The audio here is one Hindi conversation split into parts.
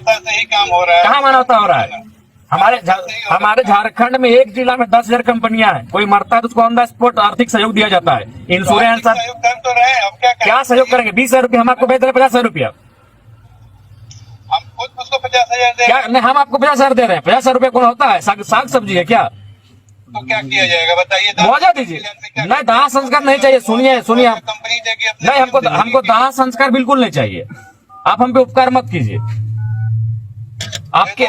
मानवता से ही काम हो रहा है। कहाँ मानवता हो रहा है? हमारे झारखंड में एक जिला में 10,000 कंपनियां हैं। कोई मरता है तो उसको ऑन द स्पॉट आर्थिक सहयोग दिया जाता है, इंश्योरेंस। सहयोग कर तो रहे हैं, अब क्या सहयोग करेंगे? 20,000 रुपया हम आपको भेज रहे हैं, 50,000 रुपया हम खुद उसको 50,000 दे। क्या नहीं, हम आपको 50,000 दे रहे हैं। 50,000 रुपया कौन होता है? साग सब्जी है क्या? तो क्या किया जाएगा बताइए? मुआवजा दीजिए। नहीं, दाह संस्कार नहीं चाहिए। सुनिए कंपनी देगी अपने। नहीं, हमको दाह संस्कार बिल्कुल नहीं चाहिए। आप हम पे उपकार मत कीजिए। आपके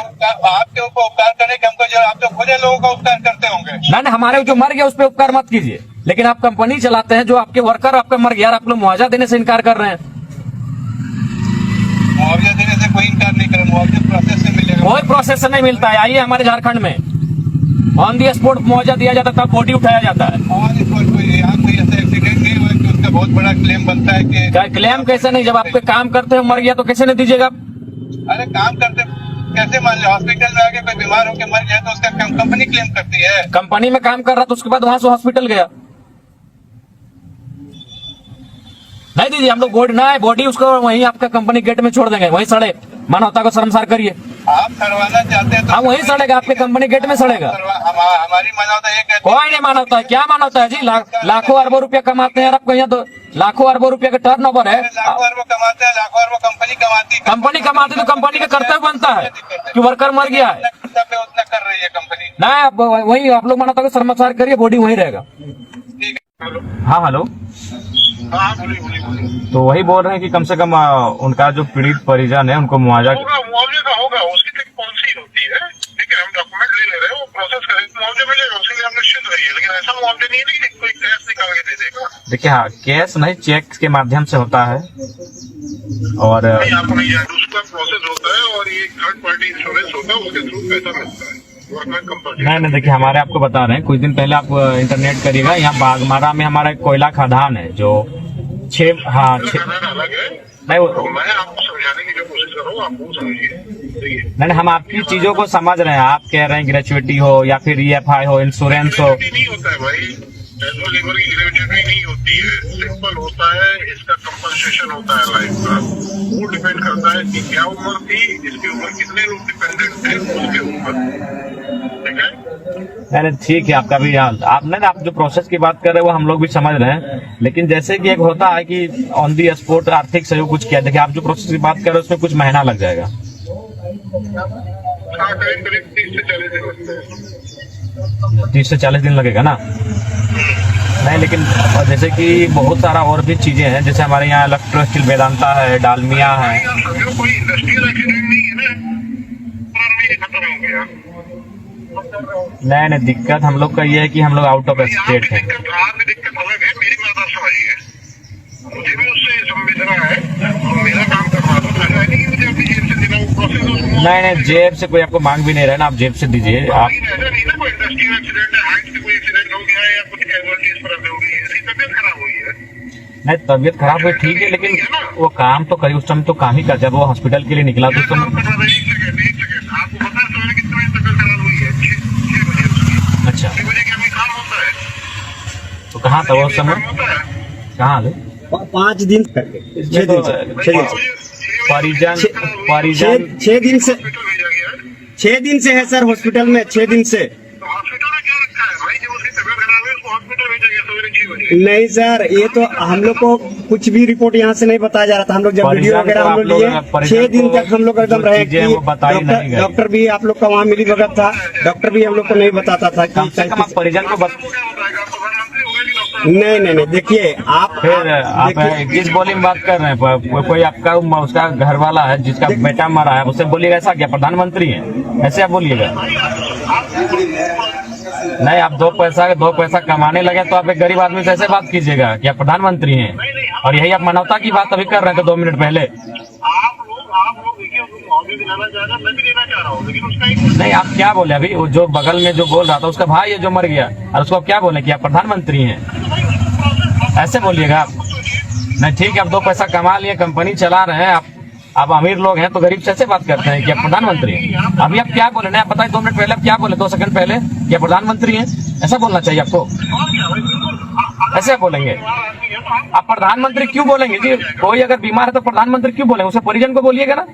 ऊपर उपकार करने के हमको, जो आप तो खुद लोगों का उपकार करते होंगे। नहीं, हमारे जो मर गया उस पर उपकार मत कीजिए। लेकिन आप कंपनी चलाते हैं, जो आपके वर्कर आपका मर गया, आप लोग मुआवजा देने से इनकार कर रहे हैं। मुआवजा देने से कोई इनकार नहीं करे, मुआवजा प्रोसेस से मिलेगा। कोई प्रोसेस से नहीं मिलता है। आइए हमारे झारखंड में ऑन दी स्पॉट मुआवजा दिया जाता है, तब बॉडी उठाया जाता है। कोई ऐसा एक्सीडेंट नहीं हुआ कि उसका बहुत बड़ा क्लेम बनता है कि क्लेम कैसे नहीं? जब आपके काम करते हो मर गया तो कैसे नहीं दीजिएगा? अरे काम करते कैसे, मान लो हॉस्पिटल में आके कोई बीमार होकर मर गया तो उसका कंपनी क्लेम करती है। कंपनी में काम कर रहा तो उसके बाद वहां से हॉस्पिटल गया, नहीं दीजिए। हम लोग बॉडी उसको वहीं आपका कंपनी गेट में छोड़ देंगे, वहीं सड़े। मानवता को शर्मसार करिए। आप सड़वाना चाहते हैं तो हाँ, वहीं सड़ेगा, आपके कंपनी गेट में सड़ेगा। हमारी मानवता ये कहती है। कोई नहीं मानवता है। क्या मानवता है जी? लाखों अरबों रुपया कमाते हैं आपको यहाँ, तो लाखों अरबों रुपया का टर्नओवर है। लाखों अरबों कमाते हैं, लाखों अरबों कंपनी कमाती है। कंपनी कमाती तो कंपनी का कर्तव्य बनता है कि वर्कर मर गया है, उतना कर रही है कंपनी। नहीं वही आप लोग मानवता को शर्मसार करिए, बॉडी वहीं रहेगा। ठीक है। हाँ हेलो, हाँ बोलिए। तो वही बोल रहे हैं कि कम से कम उनका जो पीड़ित परिजन है उनको मुआवजे का होगा, उसकी तो पॉलिसी होती है। ठीक है, हम डॉक्यूमेंट ले ले रहे हैं, वो प्रोसेस करें, मुआवजा मिलेगा, उसके लिए हम निश्चित रहिए। लेकिन ऐसा मुआवजा नहीं है कि कोई कैश निकाल के दे देगा। देखिए, हाँ, कैश नहीं, चेक के माध्यम से होता है। और आपको नहीं है, उसका प्रोसेस होता है और ये थर्ड पार्टी इंश्योरेंस होता है, उसके थ्रू पैसा मिलता है। नहीं, देखिए हमारे आपको बता रहे हैं, कुछ दिन पहले आप इंटरनेट करिएगा, यहाँ बागमारा में हमारा एक कोयला खदान है जो अलग है। नहीं मैं आपको समझाने की जो कोशिश कर रहा हूँ, आप वो समझिए। नहीं, हम आपकी चीजों को समझ रहे हैं। आप कह रहे हैं ग्रेचुइटी हो या फिर EFI हो, इंश्योरेंस हो। नहीं होता है भाई, लेबर की ग्रेचुइटी नहीं होती है। सिंपल होता है, इसका कंपनसेशन होता है लाइफ का। वो डिपेंड करता है कि क्या उम्र थी, इसके ऊपर कितने लोग डिपेंडेंट थे उसके ऊपर। ठीक है, अरे ठीक है, आपका भी आप जो प्रोसेस की बात कर रहे हैं वो हम लोग भी समझ रहे हैं। लेकिन जैसे कि एक होता है कि ऑन दी स्पॉट आर्थिक सहयोग कुछ किया, देखिए आप जो प्रोसेस की बात कर रहे हैं उसमें कुछ महीना लग जाएगा। करीब 30 से 40 दिन लगते हैं। 30 से 40 दिन लगेगा ना? नहीं, लेकिन जैसे कि बहुत सारा और भी चीजें हैं, जैसे हमारे यहाँ इलेक्ट्रो स्टील वेदांता है, डालमिया है। कोई इंडस्ट्रियल एक्सीडेंट नहीं है ना, खत्म हो गया। नहीं, दिक्कत हम लोग का ये है कि हम लोग आउट ऑफ स्टेट है। दिक्कत अलग है, मेरी बात समझिए। मुझे भी उससे संवेदना है, मेरा काम करवा दो। ऐसा नहीं कि मुझे अपनी जेब से देना, वो प्रोसेस। नहीं, जेब से कोई आपको मांग भी नहीं रहा ना, आप जेब से दीजिए। आप ऐसा नहीं ना, कोई इंडस्ट्रियल एक्सीडेंट है, हाइट से कोई एक्सीडेंट हो गया या कुछ कैजुअलिटीज पर हो गई है, ऐसी तबियत खराब हुई है। नहीं, तबियत खराब हुई ठीक है, लेकिन वो काम तो करी, उस टाइम तो काम ही कर। जब वो हॉस्पिटल के लिए निकला तो एक सेकंड, आपको पता है सर कितनी तबियत खराब हुई है? 6 बजे। अच्छा, 6 बजे क्या काम होता है? तो कहाँ था वो समय? कहाँ थे? 5 दिन करके 6 दिन से परिजन 6 दिन से हॉस्पिटल भेजा गया है। 6 दिन से है सर हॉस्पिटल में, 6 दिन से। तो हॉस्पिटल में क्या रखा है भाई? जब उसकी तबियत खराब है उसको हॉस्पिटल भेजा गया सवेरे 6 बजे। नहीं सर, ये तो हम लोग को कुछ भी रिपोर्ट यहाँ से नहीं बताया जा रहा था। हम लोग जब वीडियो वगैरह हम लोग लिए, 6 दिन तक हम लोग एकदम रहे कि डॉक्टर भी आप लोग का वहाँ मिली भगत था, डॉक्टर भी हम लोग को नहीं बताता था कम से कम आप परिजन को नहीं देखिए आप किस बोली में बात कर रहे हैं? कोई आपका उसका घर वाला है जिसका बेटा मरा है, उससे बोलिएगा ऐसा क्या प्रधानमंत्री है? ऐसे आप बोलिएगा? नहीं, आप दो पैसा कमाने लगे तो आप एक गरीब आदमी से ऐसे बात कीजिएगा कि आप प्रधानमंत्री हैं। और यही आप मानवता की बात अभी कर रहे थे 2 मिनट पहले। आप लोग देखिए, मुआवजा दिलाना चाह रहा, मैं भी देना चाह रहा हूँ, लेकिन उसका नहीं, आप क्या बोले अभी? वो जो बगल में जो बोल रहा था उसका भाई है जो मर गया, और उसको आप क्या बोले कि आप प्रधानमंत्री हैं? ऐसे बोलिएगा आप? नहीं, ठीक है, आप 2 पैसा कमा लिए, कंपनी चला रहे हैं, आप अमीर लोग हैं तो गरीब से ऐसे बात करते हैं कि आप प्रधानमंत्री हैं? अभी आप क्या बोले? नहीं, आप बताइए 2 मिनट पहले आप क्या बोले, 2 सेकंड पहले, कि आप प्रधानमंत्री हैं? ऐसा बोलना चाहिए आपको। ऐसे आप बोलेंगे? आप प्रधानमंत्री क्यों बोलेंगे जी? कोई अगर बीमार है तो प्रधानमंत्री क्यों बोलेंगे? उसे परिजन को बोलिएगा ना।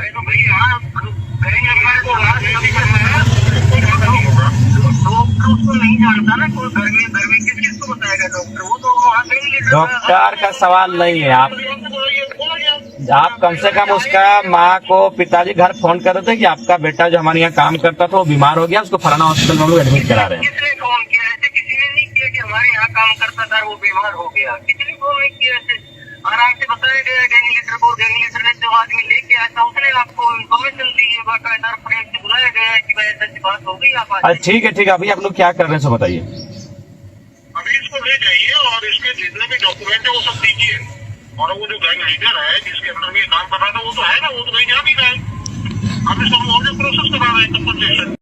अरे तो भैया करेंगे हमारे को करना है, कोई फायदा नहीं होगा। डॉक्टर उसको नहीं जानता ना, कोई घर में किस को बताएगा डॉक्टर, वो तो वहाँ कहीं डॉक्टर का सवाल नहीं है। आप कम से कम उसका माँ को पिताजी घर फोन कर रहे थे कि आपका बेटा जो हमारे यहाँ काम करता था वो बीमार हो गया, उसको फलाना हॉस्पिटल में हम लोग एडमिट करा रहे हैं। किसने फोन किया? ऐसे किसी ने नहीं किया कि हमारे यहाँ काम करता था वो बीमार हो गया, किसी ने फोन नहीं किया। ऐसे आराम से बताया गया गैंगलीटर ने जो आदमी लेके आया था उसने आपको इन्फॉर्मेशन दी है, बाकायदा फ्रेंड से बुलाया गया है कि भाई ऐसी बात हो गई। आप अच्छा ठीक है, अभी आप लोग क्या कर रहे हैं सो बताइए। अभी इसको ले जाइए और इसके जितने भी डॉक्यूमेंट है वो सब दीजिए, और वो जो गैंग लीडर है जिसके अंदर में काम कर रहा था वो तो है ना, वो तो कहीं जा नहीं रहा है। अब इसको हम और प्रोसेस करा रहे हैं कंपनसेशन।